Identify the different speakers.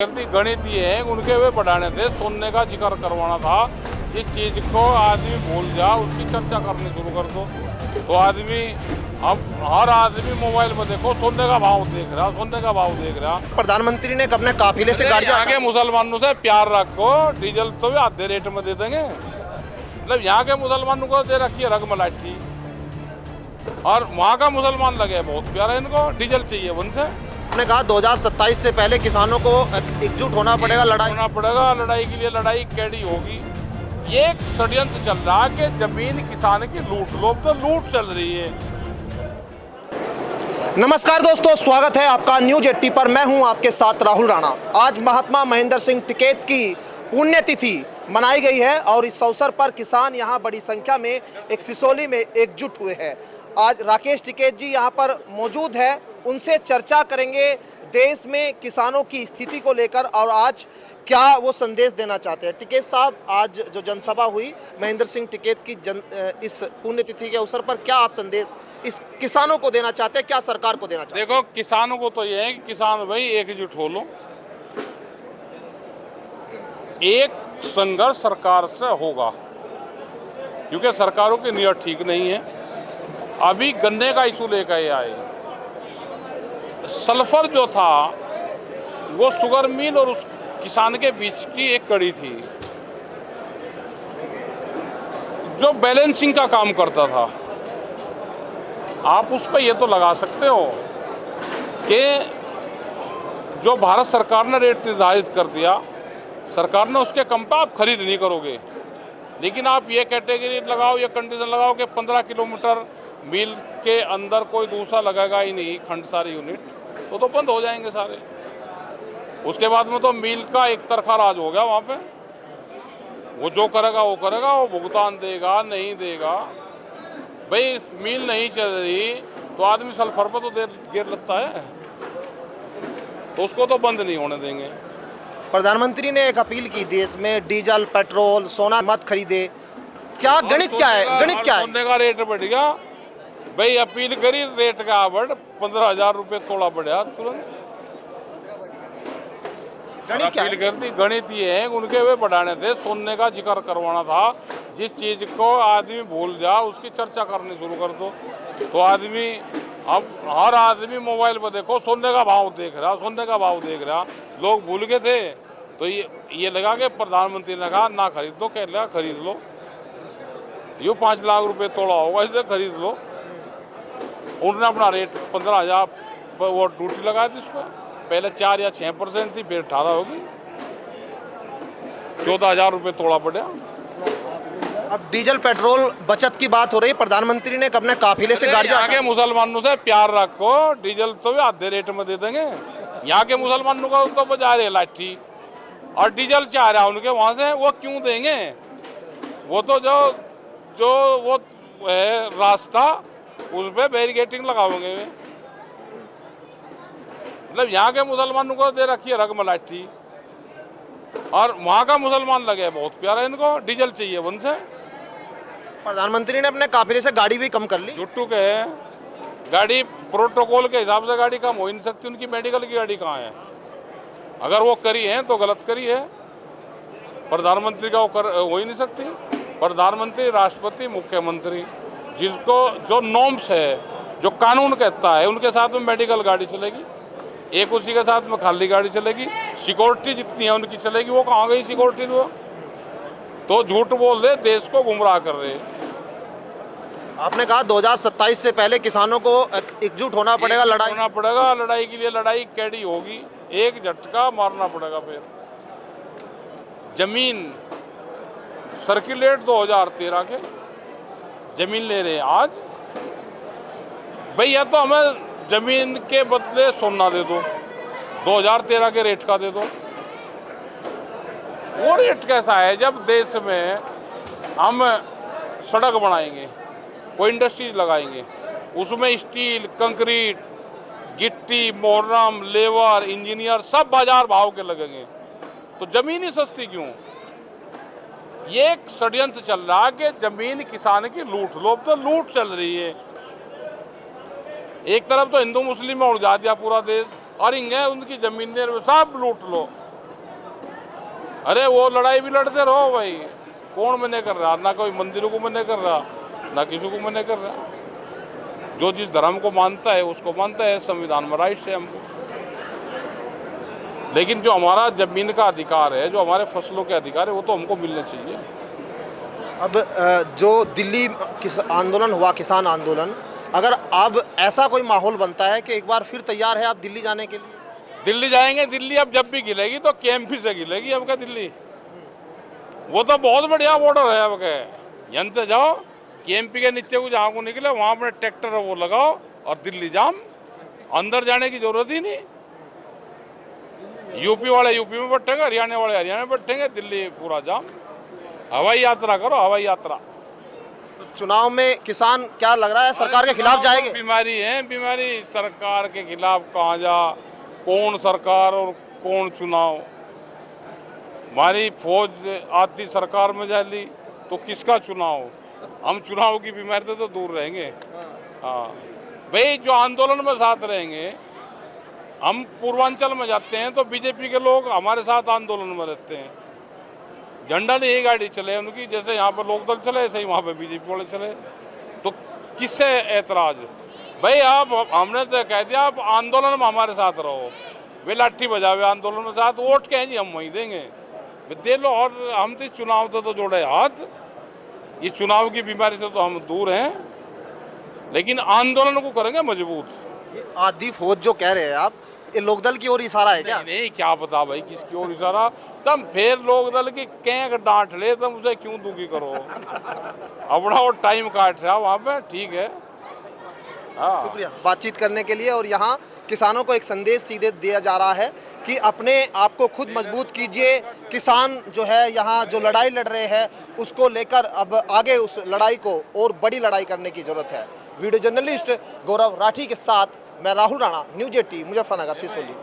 Speaker 1: गणित ये है उनके वे बढ़ाने थे, सुनने का जिक्र करवाना था। जिस चीज को आदमी भूल जा उसकी चर्चा करनी शुरू कर दो तो आदमी अब हर आदमी मोबाइल में देखो सुनने का भाव देख रहा, सुनने का भाव देख रहा।
Speaker 2: प्रधानमंत्री ने अपने काफिले से गाड़ियां
Speaker 1: आगे मुसलमानों से प्यार रखो, डीजल तो भी आधे रेट में दे देंगे। मतलब यहाँ के मुसलमानों को दे रखी है रग मलाई और वहाँ का मुसलमान लगे बहुत प्यारा, इनको डीजल चाहिए उनसे।
Speaker 2: ने कहा 2027 से पहले किसानों को एकजुट होना पड़ेगा,
Speaker 1: लड़ाई के लिए लड़ाई कैडी होगी। ये एक षड्यंत्र चल रहा है कि जमीन किसान की लूट, लोग तो लूट चल रही है।
Speaker 2: नमस्कार दोस्तों, स्वागत है आपका न्यूज 80 पर। मैं हूं आपके साथ राहुल राणा। आज महात्मा महेंद्र सिंह टिकैत की पुण्यतिथि मनाई गई है और इस अवसर पर किसान यहां बड़ी संख्या में एक सिसोली में एकजुट हुए हैं। आज राकेश टिकैत जी यहां पर मौजूद है, उनसे चर्चा करेंगे देश में किसानों की स्थिति को लेकर और आज क्या वो संदेश देना चाहते हैं। टिकैत साहब, आज जो जनसभा हुई महेंद्र सिंह टिकैत की इस पुण्यतिथि के अवसर पर क्या आप संदेश इस किसानों को देना चाहते हैं, क्या सरकार को देना चाहते हैं?
Speaker 1: देखो, किसानों को तो ये है कि किसान भाई एकजुट हो लो। एक संघर्ष सरकार से होगा क्योंकि सरकारों की नीयत ठीक नहीं है। अभी गन्ने का इशू लेकर आए, सल्फर जो था वो शुगर मिल और उस किसान के बीच की एक कड़ी थी जो बैलेंसिंग का काम करता था। आप उस पर ये तो लगा सकते हो कि जो भारत सरकार ने रेट निर्धारित कर दिया, सरकार ने उसके कम पर आप खरीद नहीं करोगे, लेकिन आप ये कैटेगरी लगाओ, ये कंडीशन लगाओ कि 15 किलोमीटर मिल के अंदर कोई दूसरा लगेगा ही नहीं खंड सारे यूनिट, तो बंद हो जाएंगे सारे। उसके बाद में तो मिल का एक तरफा राज हो गया वहाँ पे। वो जो करेगा वो करेगा, वो भुगतान देगा नहीं देगा। भाई मिल नहीं चल रही तो आदमी सल्फर पर तो गिर लगता है, तो उसको तो बंद नहीं होने देंगे।
Speaker 2: प्रधानमंत्री ने एक अपील की देश में डीजल पेट्रोल सोना मत खरीदे। क्या गणित क्या है? गणित क्या है?
Speaker 1: सोने का रेट बढ़ गया भाई, अपील करी रेट का बढ़ 15,000 रुपये तोड़ा बढ़िया तुरंत।
Speaker 2: गणित क्या है?
Speaker 1: अपील कर दी, गणित ये है उनके वे बढ़ाने थे, सुनने का जिक्र करवाना था। जिस चीज को आदमी भूल जा उसकी चर्चा करनी शुरू कर दो तो आदमी अब हर आदमी मोबाइल पर देखो सुनने का भाव देख रहा, सुनने का भाव देख रहा। लोग भूल गए थे तो ये लगा कि प्रधानमंत्री ने कहा ना खरीद दो, कह लगा खरीद लो, यूँ 5 लाख रुपए तोड़ा होगा इसे खरीद लो। उन्होंने अपना रेट 15,000 वो ड्यूटी लगा दी उस पर। पहले 4 या 6% थी, फिर 18 होगी, 14,000 रुपये तोड़ा पड़ा।
Speaker 2: अब डीजल पेट्रोल बचत की बात हो रही है, प्रधानमंत्री ने अपने काफिले से गाड़ियां
Speaker 1: यहाँ के मुसलमानों से प्यार रखो, डीजल तो भी आधे रेट में दे देंगे। यहाँ के मुसलमानों का तो बजा रहे लाठी और डीजल चाह रहा उनके वहाँ से, वो क्यों देंगे? वो तो जो वो है रास्ता उस पर बैरिकेटिंग लगाओगे। मतलब यहाँ के मुसलमानों को दे रखी है रग मलाई और वहाँ का मुसलमान लगे बहुत प्यारा, इनको डीजल चाहिए उनसे।
Speaker 2: प्रधानमंत्री ने अपने काफिले से गाड़ी भी कम कर ली।
Speaker 1: जुट्टू के गाड़ी प्रोटोकॉल के हिसाब से गाड़ी कम हो ही नहीं सकती, उनकी मेडिकल की गाड़ी कहाँ है? अगर वो करी है तो गलत करी है। प्रधानमंत्री का हो ही नहीं सकती। प्रधानमंत्री, राष्ट्रपति, मुख्यमंत्री, जिसको जो नॉर्म्स है, जो कानून कहता है, उनके साथ में मेडिकल गाड़ी चलेगी, एक उसी के साथ में खाली गाड़ी चलेगी। सिक्योरिटी जितनी है उनकी चलेगी, वो कहाँ गई सिक्योरिटी? तो झूठ बोल रहे, देश को गुमराह कर रहे।
Speaker 2: आपने कहा 2027 से पहले किसानों को एकजुट होना पड़ेगा,
Speaker 1: लड़ाई के लिए लड़ाई कैडी होगी। एक झटका मारना पड़ेगा। फिर जमीन सर्कुलेट 2013 के जमीन ले रहे हैं आज। भैया तो हमें जमीन के बदले सोना दे दो, 2013 के रेट का दे दो। वो रेट कैसा है जब देश में हम सड़क बनाएंगे, कोई इंडस्ट्री लगाएंगे, उसमें स्टील, कंक्रीट, गिट्टी, मोहर्रम, लेबर, इंजीनियर सब बाजार भाव के लगेंगे, तो जमीन ही सस्ती क्यों? ये एक षड्यंत्र चल रहा है कि जमीन किसान की लूट, लोग तो लूट चल रही है। एक तरफ तो हिंदू मुस्लिम में उड़ जा दिया पूरा देश, और इंगे उनकी जमीनें सब लूट लो। अरे वो लड़ाई भी लड़ते रहो भाई, कौन मना कर रहा? ना कोई मंदिरों को मना कर रहा, ना किसी को मना कर रहा। जो जिस धर्म को मानता है उसको मानता है, संविधान में राइट है हमको। लेकिन जो हमारा जमीन का अधिकार है, जो हमारे फसलों के अधिकार है, वो तो हमको मिलने चाहिए।
Speaker 2: अब जो दिल्ली आंदोलन हुआ, किसान आंदोलन, अगर अब ऐसा कोई माहौल बनता है कि एक बार फिर तैयार है आप दिल्ली जाने के लिए?
Speaker 1: दिल्ली जाएंगे। दिल्ली अब जब भी गिलेगी तो केएमपी से गिलेगी। अब क्या दिल्ली, वो तो बहुत बढ़िया बॉर्डर है। अब क्या यहाँ से जाओ, केएमपी के नीचे को जहाँ को निकले वहाँ अपने ट्रैक्टर वो लगाओ और दिल्ली जाम, अंदर जाने की जरूरत ही नहीं। यूपी वाले यूपी में बैठेंगे, हरियाणा वाले हरियाणा में बैठेंगे, दिल्ली पूरा जाम। हवाई यात्रा करो, हवाई यात्रा।
Speaker 2: तो चुनाव में किसान क्या लग रहा है सरकार के खिलाफ जाएंगे?
Speaker 1: बीमारी है, बीमारी। सरकार के खिलाफ कहाँ जा, कौन सरकार और कौन चुनाव। हमारी फौज आती सरकार में जाली तो किसका चुनाव? हम चुनाव की बीमारी से तो दूर रहेंगे। हाँ भाई, जो आंदोलन में साथ रहेंगे, हम पूर्वांचल में जाते हैं तो बीजेपी के लोग हमारे साथ आंदोलन में रहते हैं। झंडा नहीं ही गाड़ी चले उनकी, जैसे यहाँ पर लोकदल चले ऐसे ही वहाँ पे बीजेपी वाले चले, तो किससे ऐतराज? भाई आप, हमने तो कह दिया आप आंदोलन में हमारे साथ रहो। वे लाठी बजावे आंदोलन में साथ, वोट के हैं जी हम वहीं देंगे, दे लो। और हम तो इस चुनाव तो जोड़े हाथ, ये चुनाव की बीमारी से तो हम दूर हैं, लेकिन आंदोलन को करेंगे मजबूत।
Speaker 2: ये आधी फौज जो कह रहे हैं आप, ये लोकदल की ओर इशारा है क्या?
Speaker 1: नहीं, क्या पता भाई किसकी ओर इशारा। तुम फिर लोकदल की कैंक डांट ले, तुम उसे क्यों दुखी करो? अपना वो टाइम काट रहा वहाँ पे, ठीक है। हाँ,
Speaker 2: शुक्रिया बातचीत करने के लिए। और यहाँ किसानों को एक संदेश सीधे दिया जा रहा है कि अपने आप को खुद मजबूत कीजिए। किसान जो है यहाँ जो लड़ाई लड़ रहे हैं उसको लेकर अब आगे उस लड़ाई को और बड़ी लड़ाई करने की जरूरत है। वीडियो जर्नलिस्ट गौरव राठी के साथ मैं राहुल राणा, न्यूज़ 18 मुजफ्फरनगर, सिसोली।